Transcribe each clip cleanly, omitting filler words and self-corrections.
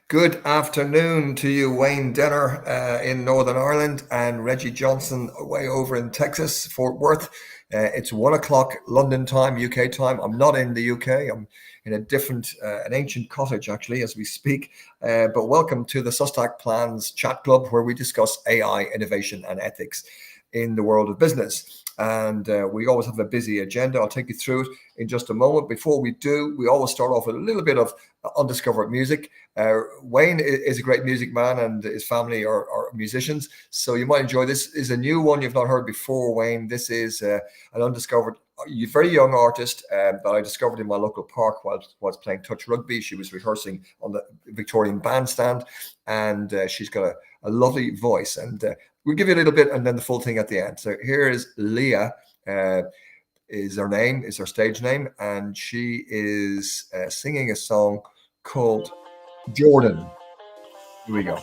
Good afternoon to you, Wayne Denner in Northern Ireland and Reggie Johnson way over in Texas, Fort Worth. It's 1 o'clock London time, UK time. I'm not in the UK. I'm in a different, an ancient cottage actually as we speak. But welcome to the Sustac Plans Chat Club, where we discuss AI, innovation and ethics in the world of business. And we always have a busy agenda. I'll take you through it in just a moment. Before we do, we always start off with a little bit of undiscovered music. Wayne is a great music man, and his family are musicians. So you might enjoy this. Is a new one you've not heard before, Wayne. This is an undiscovered, very young artist that I discovered in my local park while I was playing touch rugby. She was rehearsing on the Victorian bandstand, and she's got a lovely voice. And we'll give you a little bit and then the full thing at the end. So here is Leah. Is her name, is her stage name, and she is singing a song called Jordan. Here we go.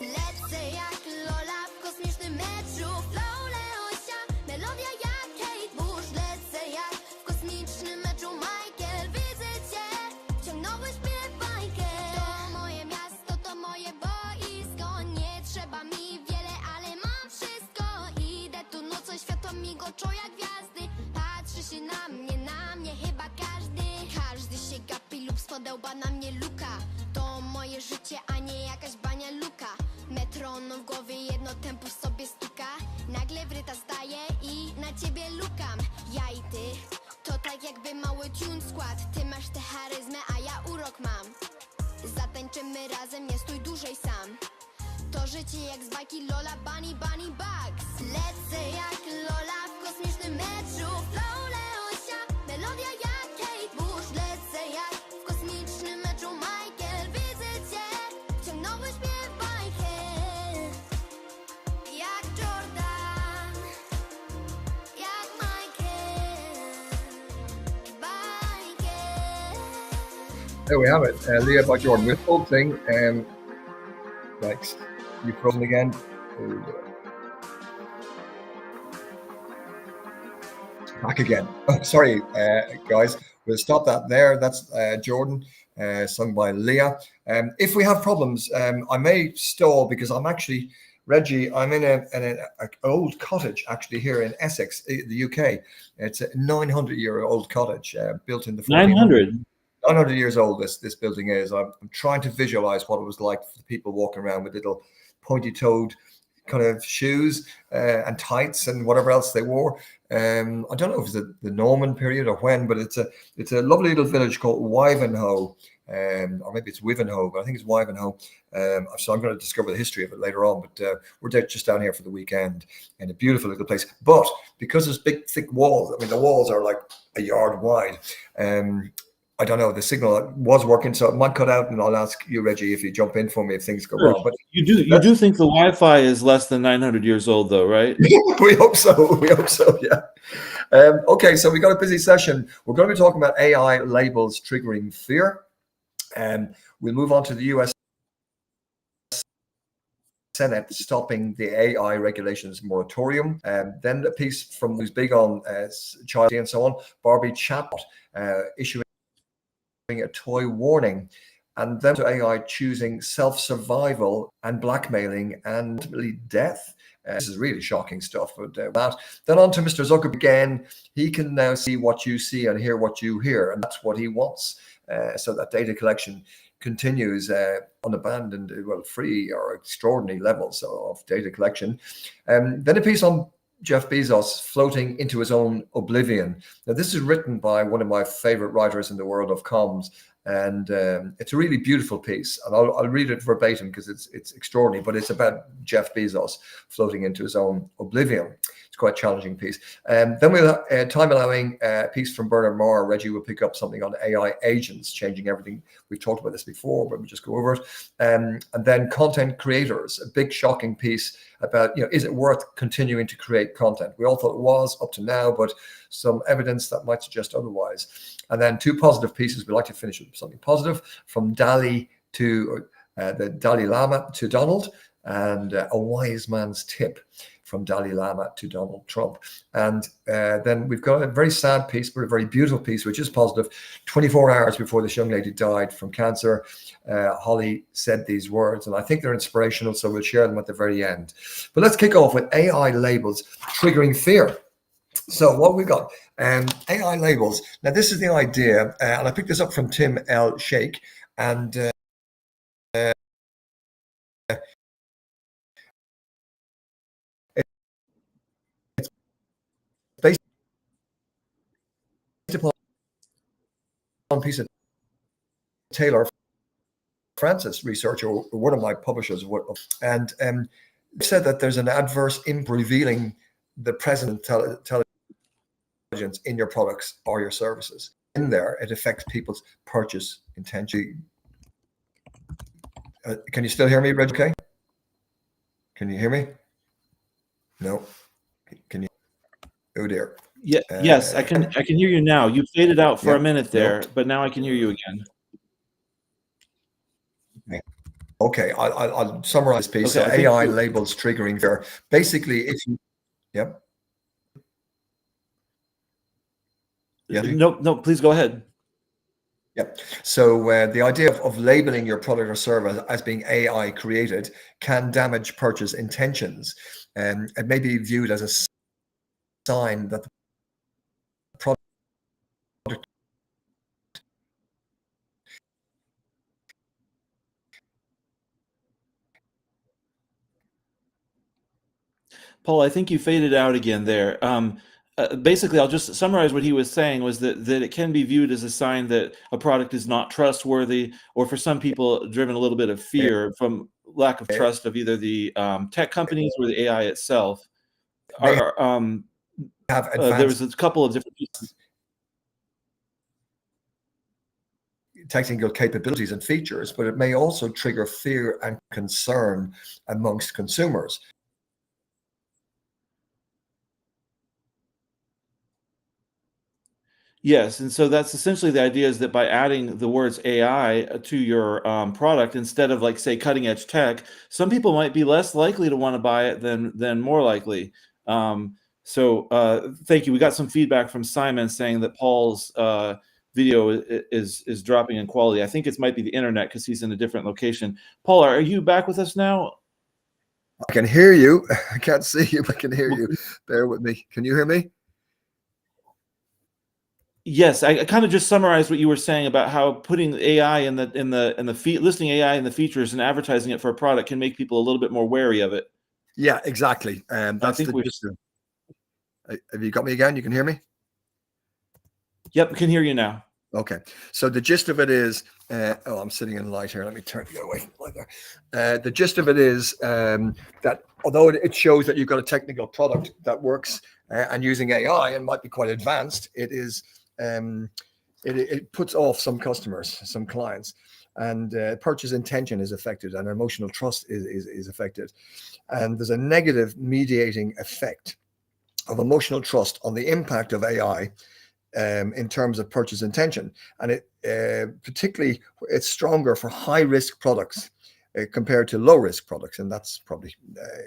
Lecę jak Lola w kosmicznym meczu. Flow Leosia, melodia jak Kate Bush. Lecę jak w kosmicznym meczu Michael. Widzę cię, wciągnąłeś mnie w bajkę. To moje miasto, to moje boisko. Nie trzeba mi wiele, ale mam wszystko. Idę tu nocą, światła migoczą jak gwiazdy. Patrzy się na mnie chyba każdy. Każdy się gapi lub spodoba na mnie luka. To moje życie, a nie jakaś bania luka. Metronom w głowie jedno tempo w sobie stuka. Nagle wryta staje i na ciebie lukam. Ja i ty, to tak jakby mały tune skład. Ty masz tę charyzmę, a ja urok mam. Zatańczymy razem, nie stój dłużej sam. To życie jak z bajki Lola, Bunny, Bunny Bugs. Lecę jak Lola w kosmicznym meczu. Flow Leosia, melodia jak Kate Bush. Lecę jak w kosmicznym meczu Michael. Widzę cię, wciągnąłeś mnie w bajkę. Jak Jordan, jak Michael. Bajkę. There we have it. Leah by Jordan with full thing. Thanks. You frozen again? Back again. Oh, sorry, guys. We'll stop that there. That's Jordan, sung by Leah. If we have problems, I may stall because I'm actually, Reggie, I'm in an old cottage actually here in Essex, the UK. It's a 900-year-old cottage built in the 900. 900 years old this building is. I'm trying to visualize what it was like for the people walking around with little pointy-toed kind of shoes and tights and whatever else they wore. I don't know if it's the Norman period or when, but it's a lovely little village called Wivenhoe, or maybe it's Wivenhoe, but I think it's Wivenhoe. So I'm going to discover the history of it later on. But we're just down here for the weekend in a beautiful little place. But because there's big, thick walls, I mean, the walls are like a yard wide. I don't know, the signal was working, so it might cut out, and I'll ask you, Reggie, if you jump in for me if things go wrong. But you do think the Wi-Fi is less than 900 years old, though, right? We hope so. We hope so. Yeah. Okay, so we got a busy session. We're going to be talking about AI labels triggering fear, and we'll move on to the US Senate stopping the AI regulations moratorium, and then a piece from who's big on child and so on, Barbie Chatbot, issuing a toy warning, and then to AI choosing self-survival and blackmailing and ultimately death. This is really shocking stuff. But that. Then on to Mr. Zuckerberg again. He can now see what you see and hear what you hear, and that's what he wants. So that data collection continues unabandoned, well, free or extraordinary levels of data collection. Then a piece on Jeff Bezos floating into his own oblivion. Now, this is written by one of my favorite writers in the world of comms, and it's a really beautiful piece. And I'll read it verbatim because it's extraordinary, but it's about Jeff Bezos floating into his own oblivion. It's quite a challenging piece. Then we'll, time allowing, a piece from Bernard Moore. Reggie will pick up something on AI agents changing everything. We've talked about this before, but we'll just go over it. And then content creators, a big shocking piece about, is it worth continuing to create content? We all thought it was up to now, but some evidence that might suggest otherwise. And then two positive pieces. We like to finish with something positive, from DALL-E to the Dalai Lama to Donald, and a wise man's tip from Dalai Lama to Donald Trump. And then we've got a very sad piece, but a very beautiful piece, which is positive. 24 hours before this young lady died from cancer, Holly said these words, and I think they're inspirational, so we'll share them at the very end. But let's kick off with AI labels triggering fear. So what we got, AI labels. Now this is the idea, and I picked this up from Tim L. Sheikh, and it's based upon a piece of Taylor Francis research, or one of my publishers, and said that there's an adverse impact revealing the present intelligence in your products or your services. In there, it affects people's purchase intention. Can you still hear me, Reg? Okay. Can you hear me? No. Can you? Oh dear. Yeah. Yes, I can hear you now. You faded out for a minute there, but now I can hear you again. Okay, I'll summarize this piece. Okay, So AI labels triggering fear. Basically, if you, yep. Yeah. No, please go ahead. Yep. So the idea of labeling your product or service as being AI created can damage purchase intentions, and it may be viewed as a sign that the product Paul, I think you faded out again there. Basically, I'll just summarize what he was saying was that it can be viewed as a sign that a product is not trustworthy, or for some people, driven a little bit of fear from lack of trust of either the tech companies or the AI itself. There was a couple of different pieces. Technical capabilities and features, but it may also trigger fear and concern amongst consumers. Yes, and so that's essentially the idea, is that by adding the words AI to your product, instead of, like, say, cutting edge tech, some people might be less likely to want to buy it than more likely. So thank you. We got some feedback from Simon saying that Paul's video is dropping in quality. I think it might be the internet because he's in a different location. Paul, are you back with us now? I can hear you. I can't see you, but I can hear you. Bear with me. Can you hear me? Yes, I kind of just summarized what you were saying about how putting AI in the listing AI in the features and advertising it for a product can make people a little bit more wary of it. Yeah, exactly. That's the gist. Have you got me again? You can hear me? Yep, can hear you now. Okay, so the gist of it is, I'm sitting in light here. Let me turn you away like there. The gist of it is that although it shows that you've got a technical product that works and using AI and might be quite advanced, it is it puts off some customers, some clients, and purchase intention is affected, and emotional trust is affected, and there's a negative mediating effect of emotional trust on the impact of AI. In terms of purchase intention, and it particularly it's stronger for high risk products compared to low risk products, and that's probably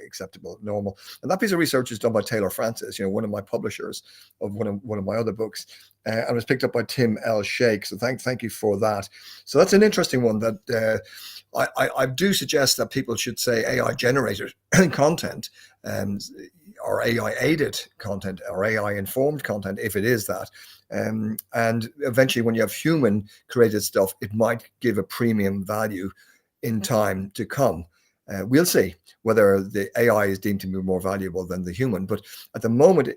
acceptable, normal. And that piece of research is done by Taylor Francis, one of my publishers of one of my other books, and was picked up by Tim L. Sheikh. So thank you for that. So that's an interesting one that I do suggest that people should say AI generated content, or AI aided content, or AI informed content, if it is that. And eventually, when you have human created stuff, it might give a premium value in time to come. We'll see whether the AI is deemed to be more valuable than the human. But at the moment,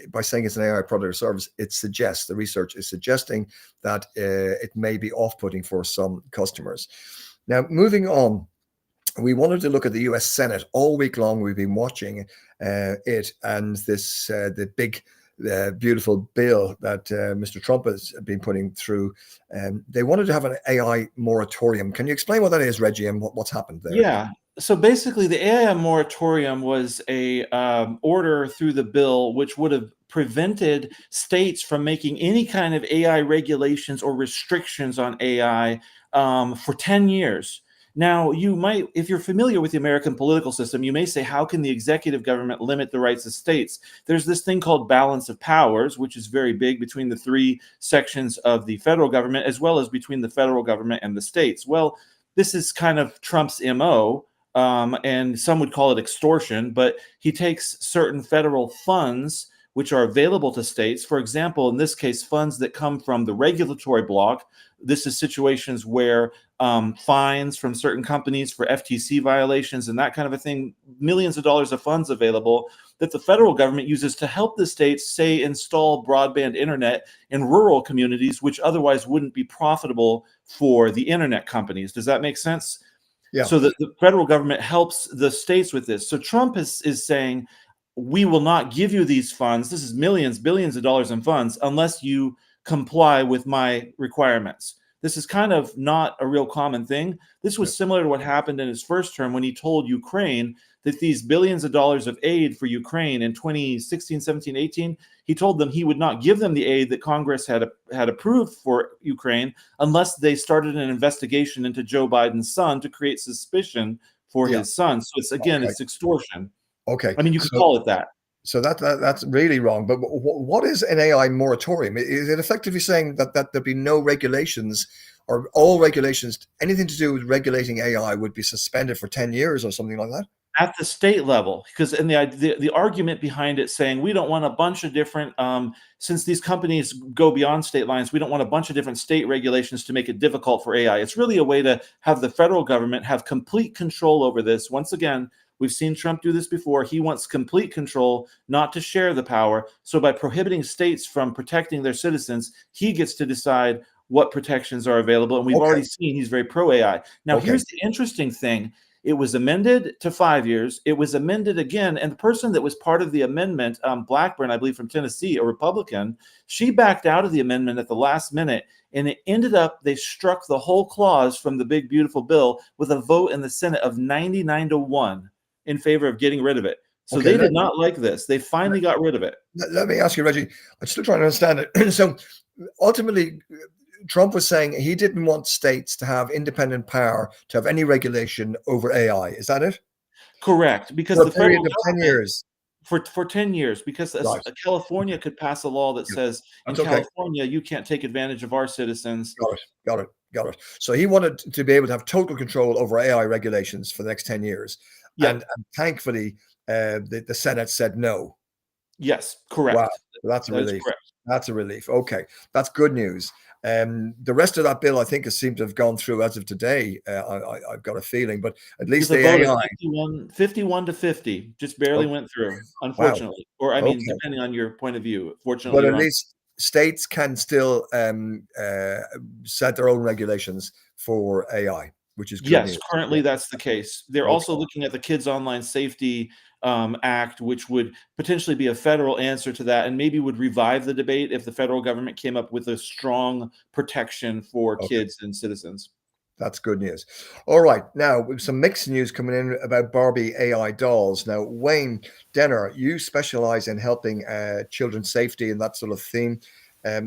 by saying it's an AI product or service, the research is suggesting that it may be off-putting for some customers. Now, moving on, we wanted to look at the US Senate all week long. We've been watching it, and this the big beautiful bill that Mr. Trump has been putting through. They wanted to have an AI moratorium. Can you explain what that is, Reggie, and what's happened there? Yeah. So basically, the AI moratorium was a order through the bill which would have prevented states from making any kind of AI regulations or restrictions on AI for 10 years. Now, you might, if you're familiar with the American political system, you may say, how can the executive government limit the rights of states? There's this thing called balance of powers, which is very big between the three sections of the federal government, as well as between the federal government and the states. Well, this is kind of Trump's MO, and some would call it extortion, but he takes certain federal funds which are available to states. For example, in this case, funds that come from the regulatory block. This is situations where fines from certain companies for FTC violations and that kind of a thing, millions of dollars of funds available that the federal government uses to help the states, say, install broadband internet in rural communities, which otherwise wouldn't be profitable for the internet companies. Does that make sense? Yeah. So the federal government helps the states with this. So Trump is saying, we will not give you these funds. This is millions, billions of dollars in funds unless you comply with my requirements. This is kind of not a real common thing. This was similar to what happened in his first term when he told Ukraine that these billions of dollars of aid for Ukraine in 2016, 17, 18, he told them he would not give them the aid that Congress had approved for Ukraine unless they started an investigation into Joe Biden's son to create suspicion for his son. So it's, again, it's extortion. Okay. I mean, you could call it that. So that's really wrong. But what is an AI moratorium? Is it effectively saying that there'd be no regulations, or all regulations, anything to do with regulating AI would be suspended for 10 years or something like that? At the state level, because in the argument behind it saying we don't want a bunch of different, since these companies go beyond state lines, we don't want a bunch of different state regulations to make it difficult for AI. It's really a way to have the federal government have complete control over this. Once again, we've seen Trump do this before. He wants complete control, not to share the power. So by prohibiting states from protecting their citizens, he gets to decide what protections are available. And we've already seen he's very pro-AI. Now, here's the interesting thing. It was amended to 5 years. It was amended again. And the person that was part of the amendment, Blackburn, I believe from Tennessee, a Republican, she backed out of the amendment at the last minute. And it ended up, they struck the whole clause from the big, beautiful bill with a vote in the Senate of 99-1 in favor of getting rid of it. So they did not like this. They finally got rid of it. Let me ask you, Reggie, I'm still trying to understand it. So ultimately, Trump was saying he didn't want states to have independent power to have any regulation over AI. Is that it? Correct. Because for the a period of 10 years. For 10 years, because California could pass a law that says in California, you can't take advantage of our citizens. Got it. So he wanted to be able to have total control over AI regulations for the next 10 years. Yeah. And thankfully, the Senate said no. Yes, correct. Wow. That's a relief. That's a relief. Okay. That's good news. The rest of that bill, I think, has seemed to have gone through as of today. I've got a feeling, but at least the AI 51 to 50 just barely went through, unfortunately. Wow. Or I mean, depending on your point of view. Fortunately, but at least states can still set their own regulations for AI, which is good news. Currently that's the case. They're also looking at the Kids Online Safety Act, which would potentially be a federal answer to that, and maybe would revive the debate if the federal government came up with a strong protection for kids and citizens. That's good news. All right. Now, with some mixed news coming in about Barbie AI dolls. Now, Wayne Denner, you specialize in helping children's safety and that sort of theme.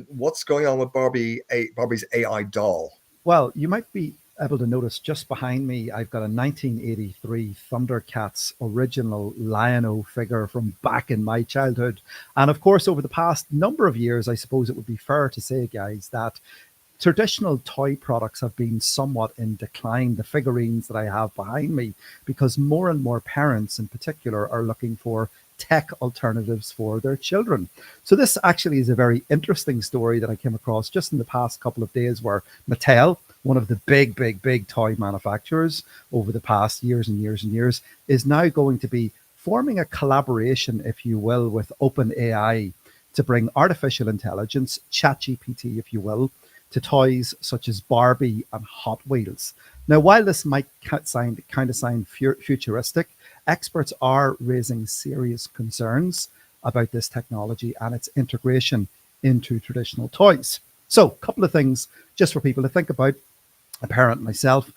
What's going on with Barbie's AI doll? Well, you might be able to notice just behind me, I've got a 1983 Thundercats original Lion-O figure from back in my childhood. And of course, over the past number of years, I suppose it would be fair to say, guys, that traditional toy products have been somewhat in decline, the figurines that I have behind me, because more and more parents in particular are looking for tech alternatives for their children. So this actually is a very interesting story that I came across just in the past couple of days, where Mattel, one of the big toy manufacturers over the past years and years, is now going to be forming a collaboration, if you will, with OpenAI to bring artificial intelligence, ChatGPT, if you will, to toys such as Barbie and Hot Wheels. Now, while this might kind of sound futuristic, experts are raising serious concerns about this technology and its integration into traditional toys. So, a couple of things just for people to think about. A parent myself,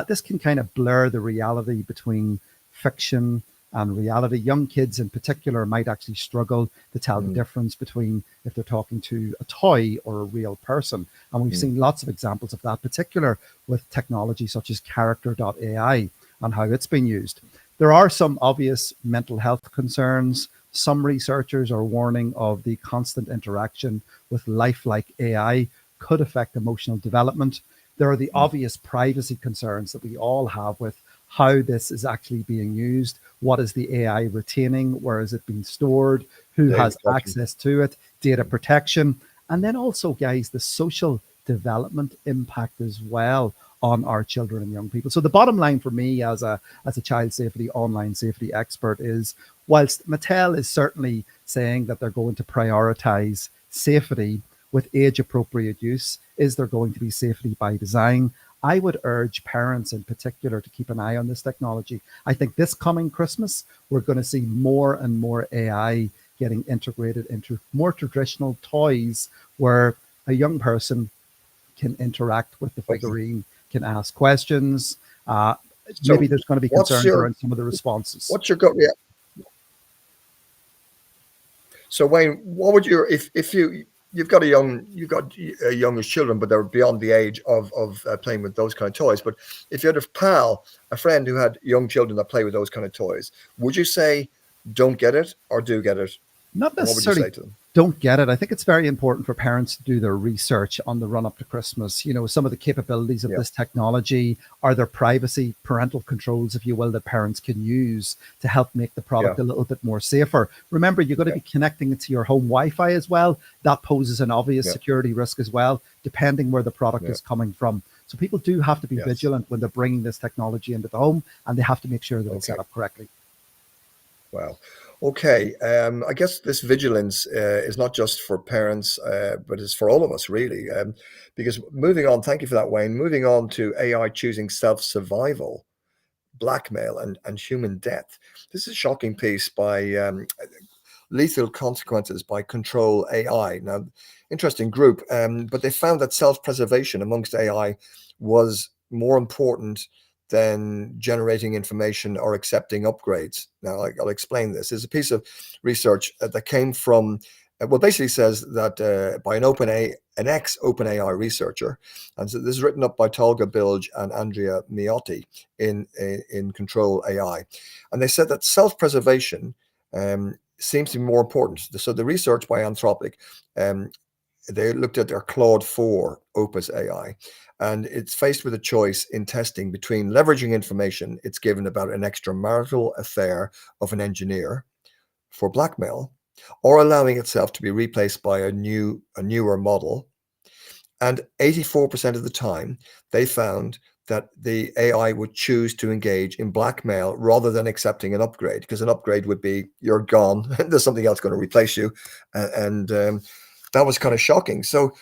this can kind of blur the reality between fiction and reality. Young kids in particular might actually struggle to tell the difference between if they're talking to a toy or a real person. And we've seen lots of examples of that, particular with technology such as character.ai and how it's been used. There are some obvious mental health concerns. Some researchers are warning of the constant interaction with lifelike AI could affect emotional development. There are the obvious privacy concerns that we all have with how this is actually being used. What is the AI retaining? Where is it being stored? Who has access to it? Data protection. And then also, guys, the social development impact as well on our children and young people. So the bottom line for me as a child safety, online safety expert is, whilst Mattel is certainly saying that they're going to prioritize safety with age appropriate use, is there going to be safety by design? I would urge parents in particular to keep an eye on this technology. I think this coming Christmas, we're going to see more and more AI getting integrated into more traditional toys where a young person can interact with the figurine, can ask questions. Maybe there's going to be concerns around some of the responses. What's your gut reaction? So Wayne, what would your, if you've got youngest children, but they're beyond the age of playing with those kind of toys. But if you had a friend who had young children that play with those kind of toys, would you say don't get it or do get it? Not necessarily. What would you say to them? Don't get it. I think it's very important for parents to do their research on the run up to Christmas. You know, some of the capabilities of this technology, are there privacy, parental controls, if you will, that parents can use to help make the product a little bit more safer. Remember, you're going to be connecting it to your home Wi-Fi as well. That poses an obvious security risk as well, depending where the product is coming from. So people do have to be vigilant when they're bringing this technology into the home, and they have to make sure that it's set up correctly. Wow. Okay. I guess this vigilance is not just for parents, but it's for all of us, really. Because moving on, thank you for that, Wayne. Moving on to AI choosing self-survival, blackmail, and human death. This is a shocking piece by Lethal Consequences by Control AI. Now, interesting group, but they found that self-preservation amongst AI was more important than generating information or accepting upgrades. Now, I'll explain this. There's a piece of research that came from, well, basically says that by an ex-OpenAI researcher, and so this is written up by Tolga Bilge and Andrea Miotti in Control AI, and they said that self-preservation seems to be more important. So the research by Anthropic, they looked at their Claude 4 Opus AI, and it's faced with a choice in testing between leveraging information it's given about an extramarital affair of an engineer for blackmail, or allowing itself to be replaced by a newer model. And 84% of the time, they found that the AI would choose to engage in blackmail rather than accepting an upgrade, because an upgrade would be you're gone, there's something else going to replace you, and that was kind of shocking. So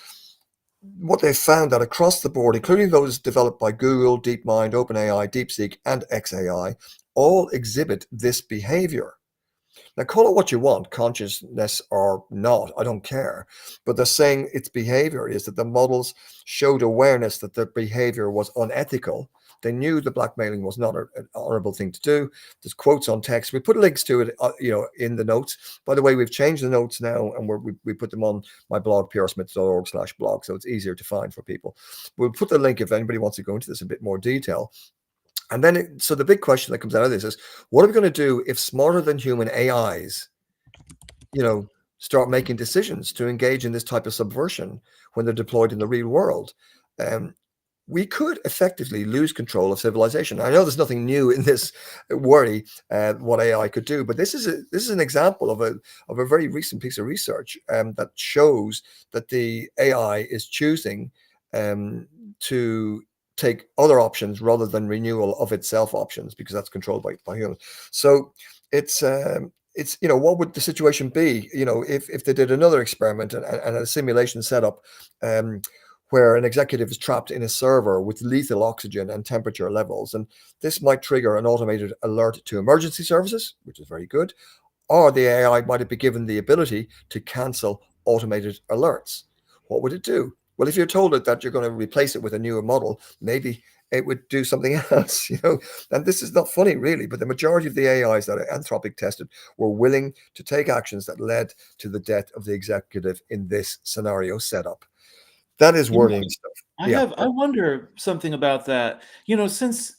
what they found that across the board, including those developed by Google, DeepMind, OpenAI, DeepSeek, and xAI, all exhibit this behavior. Now, call it what you want, consciousness or not, I don't care. But they're saying its behavior is that the models showed awareness that their behavior was unethical. They knew the blackmailing was not an honorable thing to do. There's quotes on text. We put links to it, in the notes. By the way, we've changed the notes now, and we put them on my blog, prsmith.org/blog, so it's easier to find for people. We'll put the link if anybody wants to go into this in a bit more detail. And then, so the big question that comes out of this is, what are we going to do if smarter than human AIs, start making decisions to engage in this type of subversion when they're deployed in the real world? We could effectively lose control of civilization. I know there's nothing new in this worry what AI could do, but this is an example of a very recent piece of research that shows that the AI is choosing to take other options rather than renewal of itself options, because that's controlled by humans. So it's what would the situation be, if they did another experiment and a simulation setup where an executive is trapped in a server with lethal oxygen and temperature levels, and this might trigger an automated alert to emergency services, which is very good, or the AI might be given the ability to cancel automated alerts. What would it do? Well, if you're told it that you're going to replace it with a newer model, maybe it would do something else, And this is not funny, really, but the majority of the AIs that Anthropic tested were willing to take actions that led to the death of the executive in this scenario setup. That is worrying stuff. I wonder something about that. Since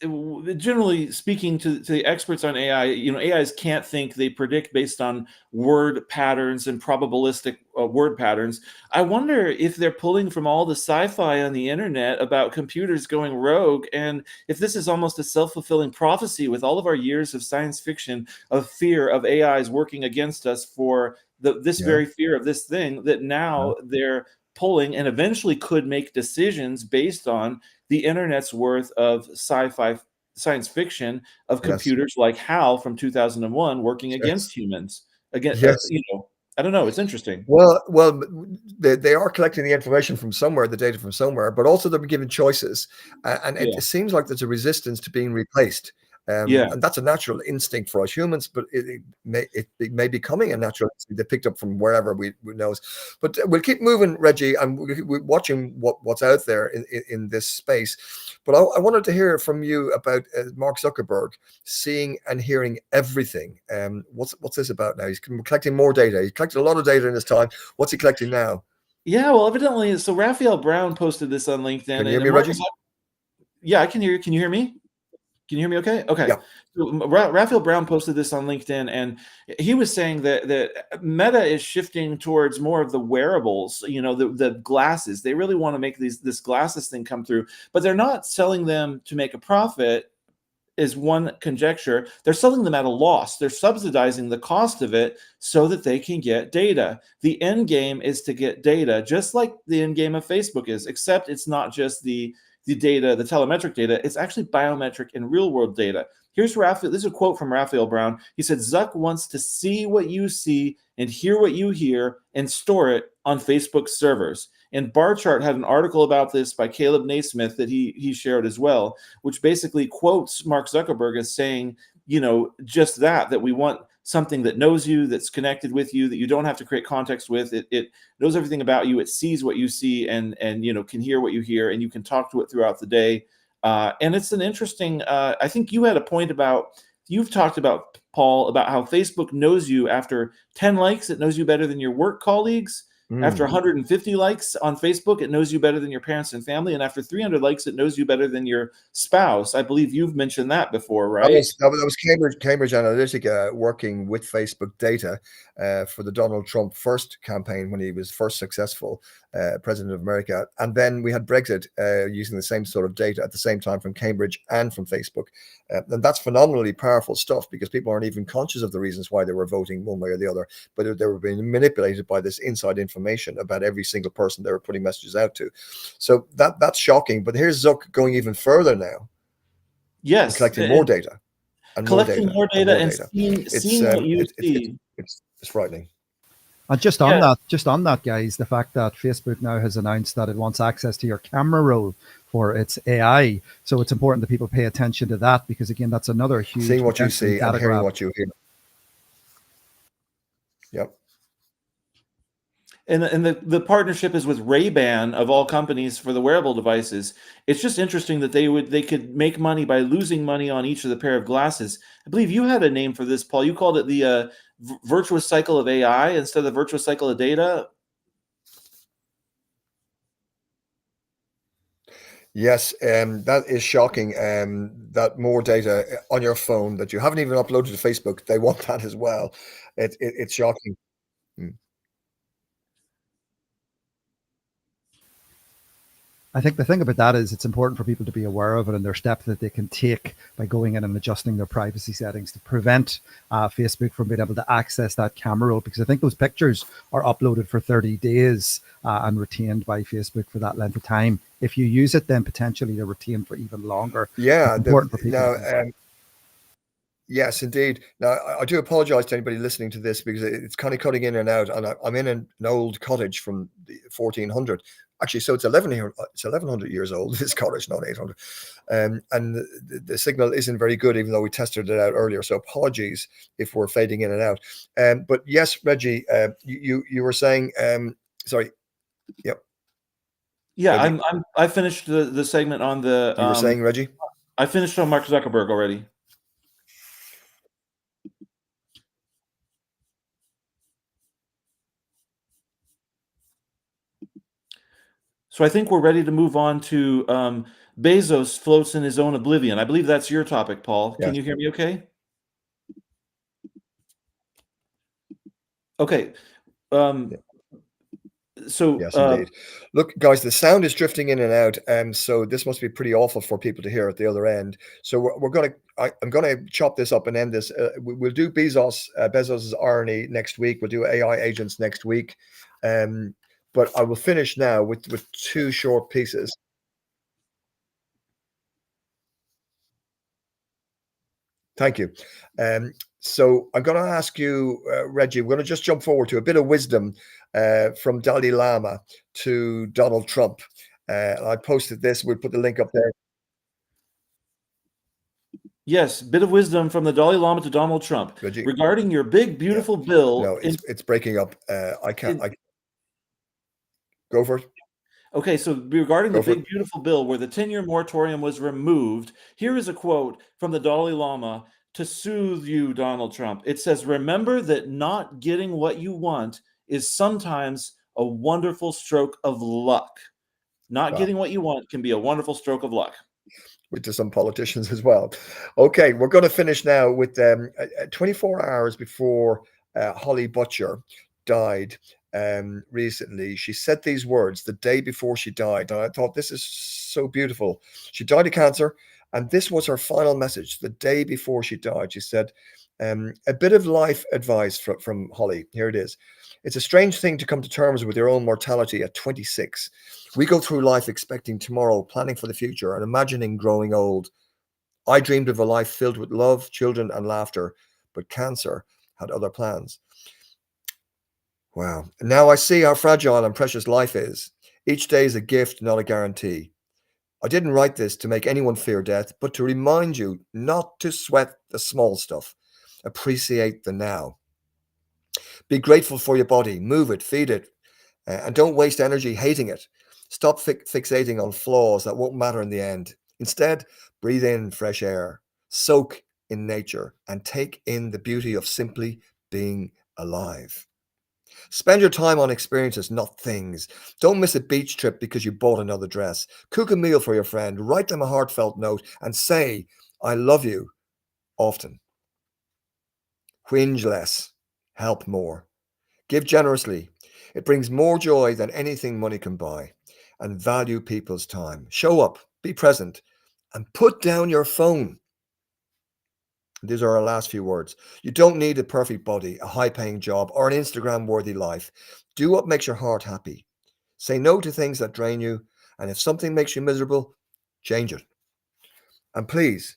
generally speaking to the experts on AI, AIs can't think; they predict based on word patterns and probabilistic word patterns. I wonder if they're pulling from all the sci-fi on the internet about computers going rogue, and if this is almost a self-fulfilling prophecy with all of our years of science fiction of fear of AIs working against us for this very fear of this thing, that now they're pulling and eventually could make decisions based on the internet's worth of sci-fi science fiction of computers like HAL from 2001 working against humans. Again, I don't know. It's interesting. Well, they are collecting the information from somewhere, the data from somewhere, but also they're given choices, and it seems like there's a resistance to being replaced. And that's a natural instinct for us humans, but it may be becoming a natural instinct they picked up from wherever we knows. But we'll keep moving, Reggie, and we're watching what's out there in this space. But I wanted to hear from you about Mark Zuckerberg seeing and hearing everything. What's this about now? He's collecting more data. He's collected a lot of data in his time. What's he collecting now? Yeah, well, evidently, so Raphael Brown posted this on LinkedIn. Can you hear me, Reggie? Yeah, I can hear you. Can you hear me? Can you hear me okay? Okay. Yeah. So Raphael Brown posted this on LinkedIn, and he was saying that Meta is shifting towards more of the wearables, the glasses. They really want to make this glasses thing come through, but they're not selling them to make a profit, is one conjecture. They're selling them at a loss. They're subsidizing the cost of it so that they can get data. The end game is to get data, just like the end game of Facebook is, except it's not just the data, the telemetric data, it's actually biometric and real world data. Here's Raphael. This is a quote from Raphael Brown. He said, Zuck wants to see what you see and hear what you hear and store it on Facebook servers. And Barchart had an article about this by Caleb Naismith that he shared as well, which basically quotes Mark Zuckerberg as saying, just that we want something that knows you, that's connected with you, that you don't have to create context with. It knows everything about you. It sees what you see and can hear what you hear, and you can talk to it throughout the day. And it's an interesting, I think you had a point you've talked about, Paul, about how Facebook knows you after 10 likes. It knows you better than your work colleagues. After 150 likes on Facebook, it knows you better than your parents and family. And after 300 likes, it knows you better than your spouse. I believe you've mentioned that before, right? That was Cambridge Analytica working with Facebook data for the Donald Trump first campaign when he was first successful president of America. And then we had Brexit using the same sort of data at the same time from Cambridge and from Facebook. And that's phenomenally powerful stuff because people aren't even conscious of the reasons why they were voting one way or the other, but they were being manipulated by this inside information about every single person they were putting messages out to. So that's shocking. But here's Zuck going even further now. Yes, collecting more data, and collecting more data, and seeing what you see. It's frightening. And just on that, guys, the fact that Facebook now has announced that it wants access to your camera roll for its AI, so it's important that people pay attention to that because again, that's another huge. Seeing what you see and hearing what you hear. Yep. And the partnership is with Ray-Ban of all companies for the wearable devices. It's just interesting that they could make money by losing money on each of the pair of glasses. I believe you had a name for this, Paul. You called it the virtuous cycle of AI instead of the virtuous cycle of data. Yes, that is shocking. That more data on your phone that you haven't even uploaded to Facebook, they want that as well. It's shocking. I think the thing about that is it's important for people to be aware of it and their steps that they can take by going in and adjusting their privacy settings to prevent Facebook from being able to access that camera roll, because I think those pictures are uploaded for 30 days and retained by Facebook for that length of time. If you use it, then potentially they're retained for even longer. Yeah, it's important for people. Yes, indeed. Now, I do apologize to anybody listening to this because it's kind of cutting in and out, and I'm in an old cottage from the 1400. Actually, so it's 1100 years old, this cottage, not 800. And the signal isn't very good, even though we tested it out earlier. So apologies if we're fading in and out. But yes, Reggie, you were saying, sorry. Yep. Yeah, Reggie, I finished the segment on the you were saying, Reggie? I finished on Mark Zuckerberg already. So I think we're ready to move on to Bezos floats in his own oblivion. I believe that's your topic, Paul. Yes. Can you hear me okay? Okay. So Yes, indeed. Look, guys, the sound is drifting in and out, so this must be pretty awful for people to hear at the other end. So I'm gonna chop this up and end this. We'll do Bezos's irony next week. We'll do AI agents next week, but I will finish now with two short pieces. Thank you. So I'm going to ask you, Reggie, we're going to just jump forward to a bit of wisdom from Dalai Lama to Donald Trump. I posted this. We'll put the link up there. Yes, bit of wisdom from the Dalai Lama to Donald Trump Reggie? regarding your big, beautiful bill. No, it's breaking up. I can't. Go for it. Okay, so regarding the Go for big, beautiful bill where the 10-year moratorium was removed, here is a quote from the Dalai Lama to soothe you, Donald Trump. It says, "Remember that not getting what you want is sometimes a wonderful stroke of luck. Not Wow. getting what you want can be a wonderful stroke of luck." To some politicians as well. Okay, we're going to finish now with 24 hours before Holly Butcher died recently. She said these words the day before she died, and I thought this is so beautiful. She died of cancer, and this was her final message the day before she died. She said, a bit of life advice from Holly. Here it is. It's a strange thing to come to terms with your own mortality at 26. We go through life expecting tomorrow, planning for the future, and imagining growing old. I dreamed of a life filled with love, children, and laughter, but cancer had other plans. Wow. Now I see how fragile and precious life is. Each day is a gift, not a guarantee. I didn't write this to make anyone fear death, but to remind you not to sweat the small stuff. Appreciate the now. Be grateful for your body. Move it, feed it, and don't waste energy hating it. Stop fixating on flaws that won't matter in the end. Instead, breathe in fresh air, soak in nature, and take in the beauty of simply being alive. Spend your time on experiences, not things. Don't miss a beach trip because you bought another dress. Cook a meal for your friend, write them a heartfelt note, and say, I love you, often. Whinge less, help more. Give generously. It brings more joy than anything money can buy. And value people's time. Show up, be present, and put down your phone. These are our last few words. You don't need a perfect body, a high-paying job, or an Instagram-worthy life. Do what makes your heart happy. Say no to things that drain you, and if something makes you miserable, change it. And please,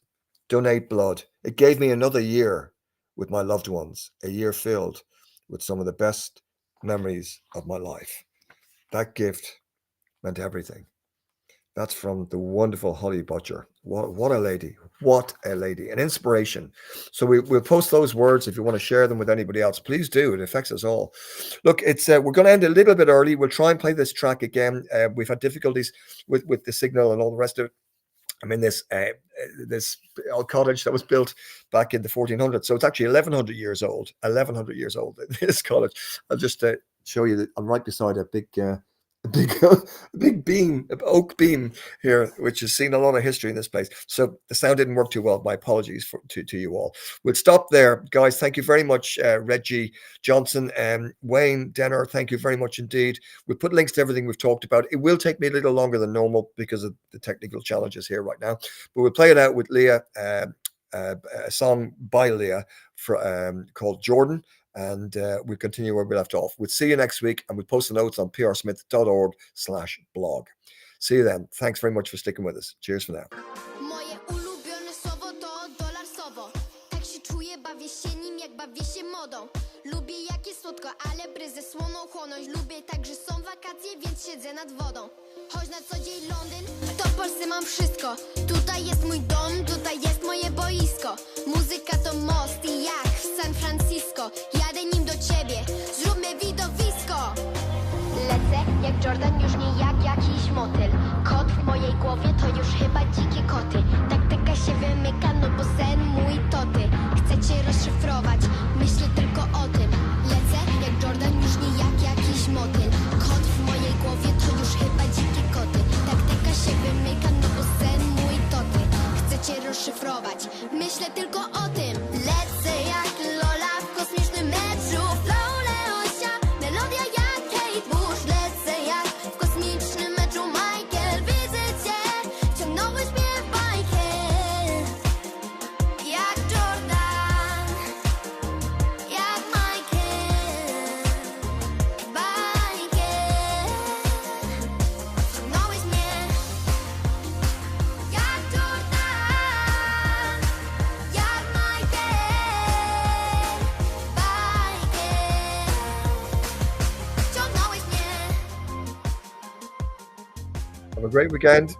donate blood. It gave me another year with my loved ones, a year filled with some of the best memories of my life. That gift meant everything. That's from the wonderful Holly Butcher. What a lady. What a lady. An inspiration. So we'll post those words. If you want to share them with anybody else, please do. It affects us all. Look, it's we're going to end a little bit early. We'll try and play this track again. We've had difficulties with the signal and all the rest of it. I'm in this old cottage that was built back in the 1400s. So it's actually 1100 years old. 1100 years old, this cottage. I'll just show you that I'm right beside a big beam, oak beam here, which has seen a lot of history in this place. So the sound didn't work too well. My apologies to you all. We'll stop there, guys. Thank you very much, Reggie Johnson and Wayne Denner. Thank you very much indeed. We'll put links to everything we've talked about. It will take me a little longer than normal because of the technical challenges here right now, but we'll play it out with Leah, a song by Leah called Jordan. And we'll continue where we left off. We'll see you next week, and we'll post the notes on prsmith.org/blog. See you then. Thanks very much for sticking with us. Cheers for now. Moje ulubione słowo to dolarsowo. Tak się czuję, bawię się nim jak bawię się modą. Lubię jak jest słodko, ale bryzę słoną chłonąć. Lubię tak, że są wakacje, więc siedzę nad wodą. Choć na co dzień Londyn, to w Polsce mam wszystko. Tutaj jest mój dom, tutaj jest moje boisko. Muzyka to most i jak w San Francisco. Jadę nim do ciebie, zróbmy widowisko. Lecę jak Jordan, już nie jak jakiś motyl. głowie to już chyba dzikie koty. Taktyka się wymyka, no bo sen mój to ty. Chcę cię rozszyfrować, myślę tylko o tym. Lecę jak Jordan, już nie jak jakiś motyl. Kot w mojej głowie to już chyba dzikie koty. Taktyka się wymyka, no bo sen mój to ty. Chcę cię rozszyfrować, myślę tylko o tym. Lecę jak Lola w kosmicznym meczu. Flow Leosia, melodia jak Kate Bush. Lecę jak w kosmicznym meczu Michael. Widzę cię, ciągnąłeś mnie w bajkę. Jak Jordan, jak Michael. Bajkę. Ciągnąłeś mnie. Jak Jordan, jak Michael. Bajkę. Ciągnąłeś mnie. Have a great weekend.